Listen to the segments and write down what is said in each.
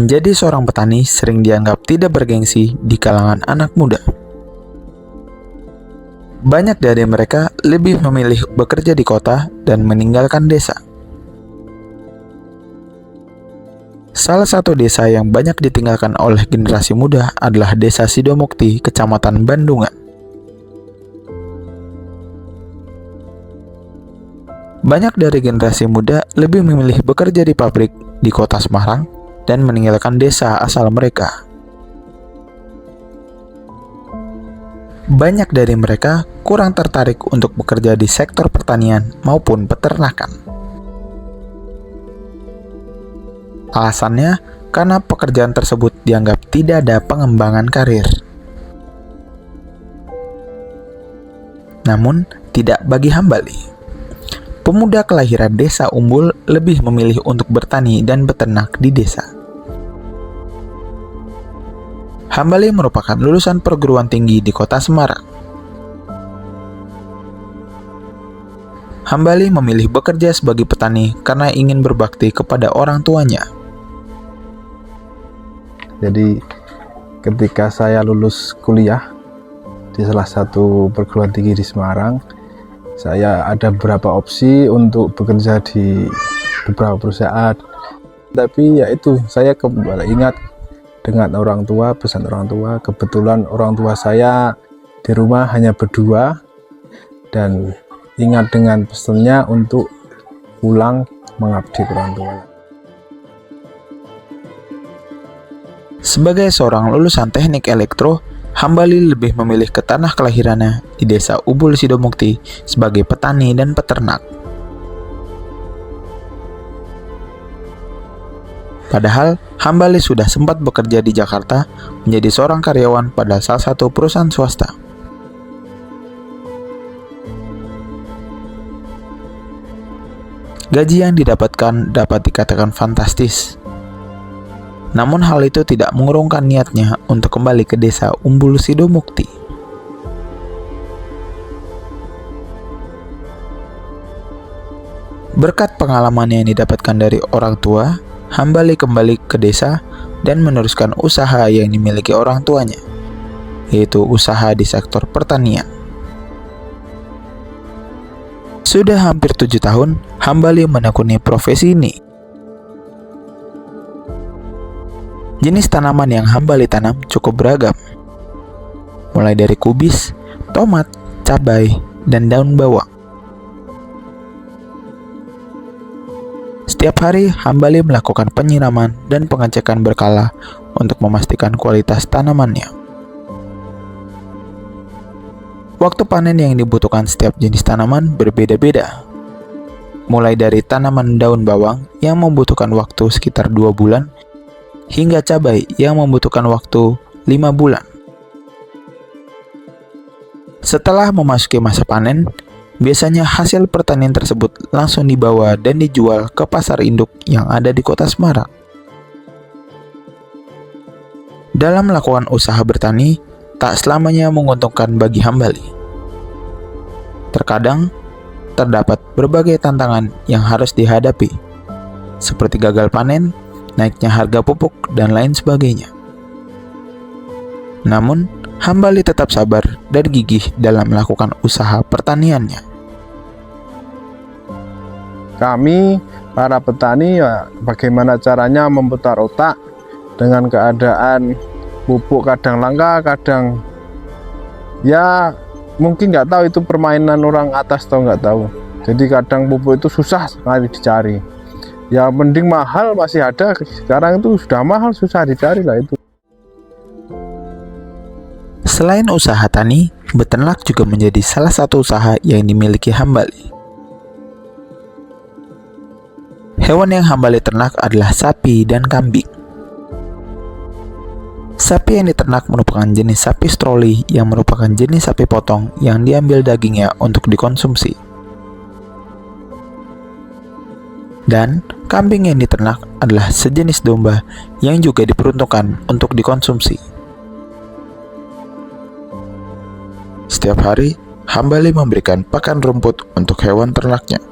Menjadi seorang petani sering dianggap tidak bergengsi di kalangan anak muda. Banyak dari mereka lebih memilih bekerja di kota dan meninggalkan desa. Salah satu desa yang banyak ditinggalkan oleh generasi muda adalah Desa Sidomukti, Kecamatan Bandungan. Banyak dari generasi muda lebih memilih bekerja di pabrik di kota Semarang dan meninggalkan desa asal mereka. Banyak dari mereka kurang tertarik untuk bekerja di sektor pertanian maupun peternakan. Alasannya karena pekerjaan tersebut dianggap tidak ada pengembangan karir. Namun, tidak bagi Hambali. Pemuda kelahiran Desa Umbul lebih memilih untuk bertani dan beternak di desa. Hambali merupakan lulusan perguruan tinggi di kota Semarang. Hambali memilih bekerja sebagai petani karena ingin berbakti kepada orang tuanya. Jadi ketika saya lulus kuliah di salah satu perguruan tinggi di Semarang, saya ada beberapa opsi untuk bekerja di beberapa perusahaan. Tapi ya itu, saya kembali ingat dengan orang tua, pesan orang tua. Kebetulan orang tua saya di rumah hanya berdua, dan ingat dengan pesannya untuk pulang mengabdi orang tua. Sebagai seorang lulusan teknik elektro, Hambali lebih memilih ke tanah kelahirannya di Desa Umbul Sidomukti sebagai petani dan peternak. Padahal, Hambali sudah sempat bekerja di Jakarta menjadi seorang karyawan pada salah satu perusahaan swasta. Gaji yang didapatkan dapat dikatakan fantastis. Namun hal itu tidak mengurungkan niatnya untuk kembali ke Desa Umbul Sidomukti. Berkat pengalaman yang didapatkan dari orang tua, Hambali kembali ke desa dan meneruskan usaha yang dimiliki orang tuanya, yaitu usaha di sektor pertanian. Sudah hampir 7 tahun, Hambali menekuni profesi ini. Jenis tanaman yang Hambali tanam cukup beragam, mulai dari kubis, tomat, cabai, dan daun bawang. Setiap hari, Hambali melakukan penyiraman dan pengecekan berkala untuk memastikan kualitas tanamannya. Waktu panen yang dibutuhkan setiap jenis tanaman berbeda-beda, mulai dari tanaman daun bawang yang membutuhkan waktu sekitar 2 bulan, hingga cabai yang membutuhkan waktu 5 bulan. Setelah memasuki masa panen, biasanya hasil pertanian tersebut langsung dibawa dan dijual ke pasar induk yang ada di kota Semarang. Dalam melakukan usaha bertani, tak selamanya menguntungkan bagi Hambali. Terkadang, terdapat berbagai tantangan yang harus dihadapi, seperti gagal panen, naiknya harga pupuk, dan lain sebagainya. Namun, Hambali tetap sabar dan gigih dalam melakukan usaha pertaniannya. Kami para petani ya, bagaimana caranya memutar otak dengan keadaan pupuk kadang langka, kadang ya mungkin nggak tahu itu permainan orang atas atau nggak tahu. Jadi kadang pupuk itu susah sekali dicari. Ya mending mahal masih ada, sekarang itu sudah mahal, susah dicari lah itu. Selain usaha tani, beternak juga menjadi salah satu usaha yang dimiliki Hambali. Hewan yang Hambali ternak adalah sapi dan kambing. Sapi yang diternak merupakan jenis sapi stroli yang merupakan jenis sapi potong yang diambil dagingnya untuk dikonsumsi. Dan kambing yang diternak adalah sejenis domba yang juga diperuntukkan untuk dikonsumsi. Setiap hari, Hambali memberikan pakan rumput untuk hewan ternaknya.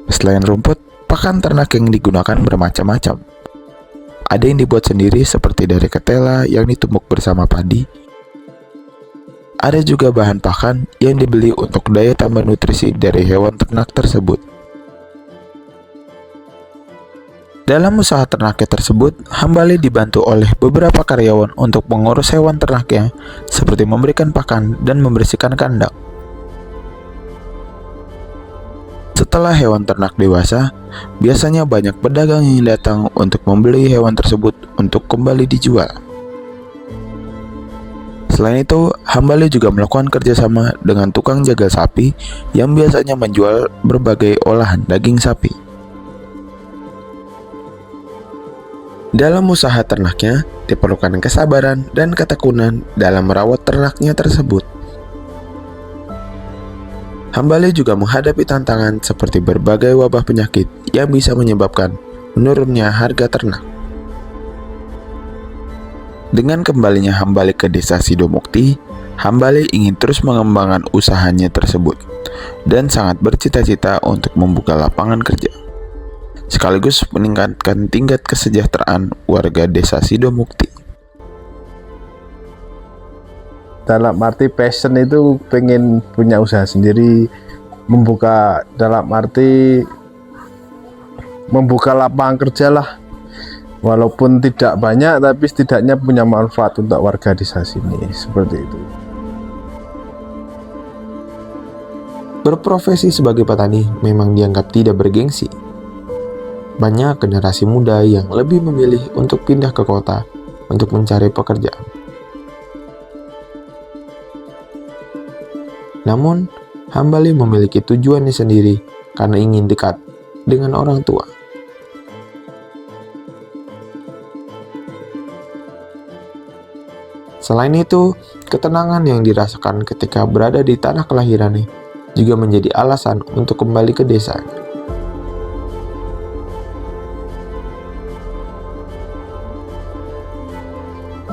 Selain rumput, Pakan ternak yang digunakan bermacam-macam. Ada yang dibuat sendiri seperti dari ketela yang ditumbuk bersama padi. Ada juga bahan pakan yang dibeli untuk daya tambah nutrisi dari hewan ternak tersebut. Dalam usaha ternaknya tersebut, Hambali dibantu oleh beberapa karyawan untuk mengurus hewan ternaknya, seperti memberikan pakan dan membersihkan kandang. Setelah hewan ternak dewasa, biasanya banyak pedagang yang datang untuk membeli hewan tersebut untuk kembali dijual. Selain itu, Hambali juga melakukan kerjasama dengan tukang jagal sapi yang biasanya menjual berbagai olahan daging sapi. Dalam usaha ternaknya, diperlukan kesabaran dan ketekunan dalam merawat ternaknya tersebut. Hambali juga menghadapi tantangan seperti berbagai wabah penyakit yang bisa menyebabkan menurunnya harga ternak. Dengan kembalinya Hambali ke desa Sidomukti, Hambali ingin terus mengembangkan usahanya tersebut dan sangat bercita-cita untuk membuka lapangan kerja, sekaligus meningkatkan tingkat kesejahteraan warga desa Sidomukti. Dalam arti passion itu pengen punya usaha sendiri, membuka lapangan kerja lah, walaupun tidak banyak tapi setidaknya punya manfaat untuk warga desa sini, seperti itu. Berprofesi sebagai petani memang dianggap tidak bergengsi. Banyak generasi muda yang lebih memilih untuk pindah ke kota untuk mencari pekerjaan. Namun, Hambali memiliki tujuannya sendiri karena ingin dekat dengan orang tua. Selain itu, ketenangan yang dirasakan ketika berada di tanah kelahirannya juga menjadi alasan untuk kembali ke desanya.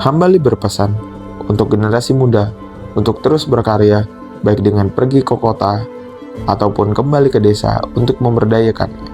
Hambali berpesan untuk generasi muda untuk terus berkarya, baik dengan pergi ke kota ataupun kembali ke desa untuk memberdayakannya.